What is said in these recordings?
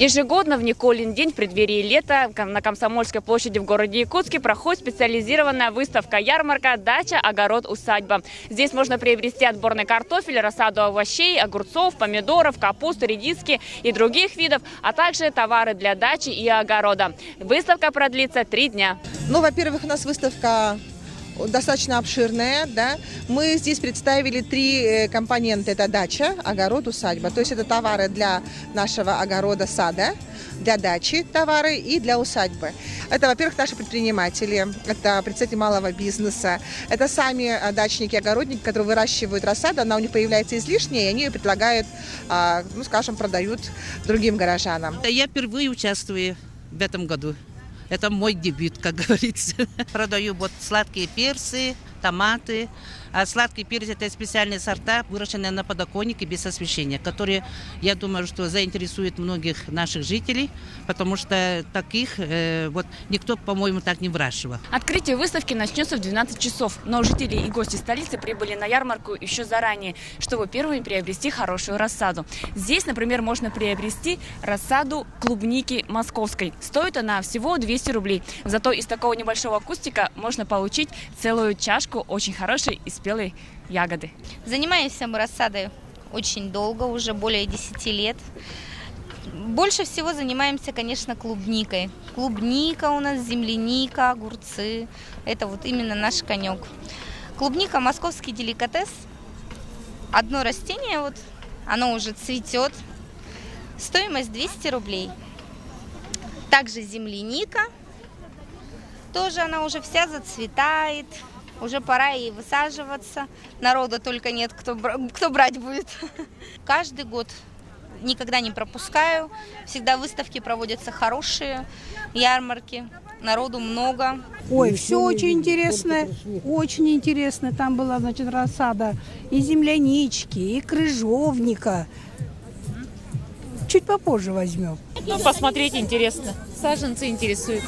Ежегодно в Николин день в преддверии лета на Комсомольской площади в городе Якутске проходит специализированная выставка-ярмарка «Дача, огород, усадьба». Здесь можно приобрести отборный картофель, рассаду овощей, огурцов, помидоров, капусты, редиски и других видов, а также товары для дачи и огорода. Выставка продлится 3 дня. Ну, во-первых, у нас выставка достаточно обширная, да. Мы здесь представили 3 компонента. Это дача, огород, усадьба. То есть это товары для нашего огорода, сада, для дачи товары и для усадьбы. Это, во-первых, наши предприниматели, это представители малого бизнеса, это сами дачники, огородники, которые выращивают рассаду, она у них появляется излишняя, и они ее предлагают, ну, скажем, продают другим горожанам. Я впервые участвую в этом году. Это мой дебют, как говорится. Продаю вот сладкие перцы, томаты. А сладкий перец – это специальные сорта, выращенные на подоконнике без освещения, которые, я думаю, что заинтересуют многих наших жителей, потому что таких вот никто, по-моему, так не выращивал. Открытие выставки начнется в 12 часов, но жители и гости столицы прибыли на ярмарку еще заранее, чтобы первыми приобрести хорошую рассаду. Здесь, например, можно приобрести рассаду клубники московской. Стоит она всего 200 рублей. Зато из такого небольшого кустика можно получить целую чашку очень хорошей и спелой ягоды. Занимаемся мы рассадой очень долго, уже более 10 лет. Больше всего занимаемся, конечно, клубникой. Клубника у нас, земляника, огурцы. Это вот именно наш конек. Клубника – московский деликатес. Одно растение, вот, оно уже цветет. Стоимость 200 рублей. Также земляника. Тоже она уже вся зацветает. Уже пора ей высаживаться. Народа только нет, кто брать будет. Каждый год никогда не пропускаю. Всегда выставки проводятся хорошие, ярмарки. Народу много. Ой, все очень интересно. Очень интересно. Там была, значит, рассада и землянички, и крыжовника. Чуть попозже возьмем. Ну, посмотреть интересно. Саженцы интересуют.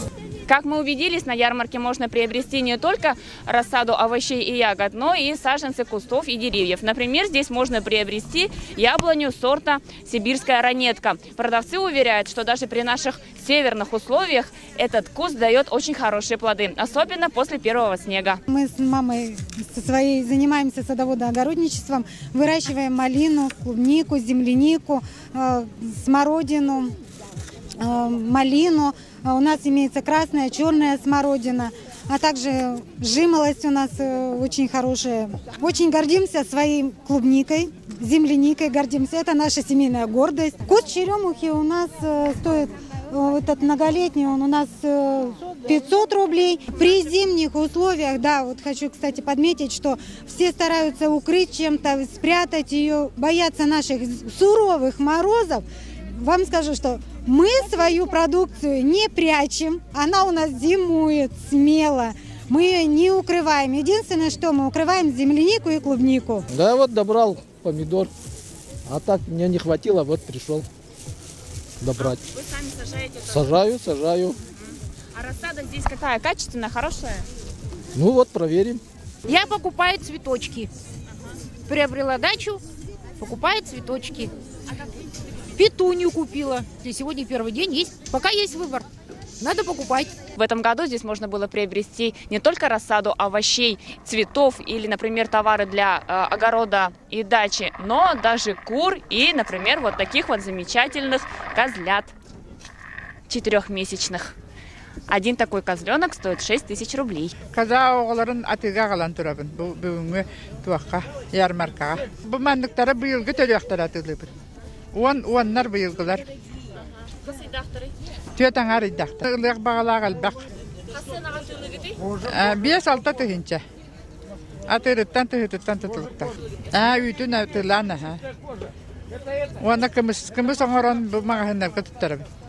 Как мы убедились, на ярмарке можно приобрести не только рассаду овощей и ягод, но и саженцы кустов и деревьев. Например, здесь можно приобрести яблоню сорта «Сибирская ранетка». Продавцы уверяют, что даже при наших северных условиях этот куст дает очень хорошие плоды, особенно после первого снега. Мы с мамой со своей занимаемся садоводно-огородничеством, выращиваем малину, клубнику, землянику, смородину, малину. У нас имеется красная, черная смородина, а также жимолость у нас очень хорошая. Очень гордимся своей клубникой, земляникой гордимся. Это наша семейная гордость. Куст черемухи у нас стоит, этот многолетний, он у нас 500 рублей. При зимних условиях, да, вот хочу, кстати, подметить, что все стараются укрыть чем-то, спрятать ее, боятся наших суровых морозов. Вам скажу, что мы свою продукцию не прячем, она у нас зимует смело. Мы ее не укрываем. Единственное, что мы укрываем землянику и клубнику. Да, вот добрал помидор, а так мне не хватило, вот пришел добрать. Вы сами сажаете? Сажаю. А рассада здесь какая? Качественная, хорошая? Ну вот, проверим. Я покупаю цветочки. Приобрела дачу, покупаю цветочки. Петунью купила. Сегодня первый день, пока есть выбор. Надо покупать. В этом году здесь можно было приобрести не только рассаду овощей, цветов или, например, товары для огорода и дачи, но даже кур и, например, вот таких вот замечательных козлят 4-месячных. Один такой козленок стоит 6000 рублей. Каза оğulların atıga qalan turabın. Бүгүнгү туакка, ярмаркага. Бу мандыктары быйылгы төлөктөр атылыбыр. Уаннар быйылгылар. Төтаңар идактар. Ылык багалак албак. 5-6 тыгынча. Атырыттан тыгыттан тытылыкта. Үтүн атылана. Уанна кымыс оңорон бу магахыннар көтүттөрөбүн.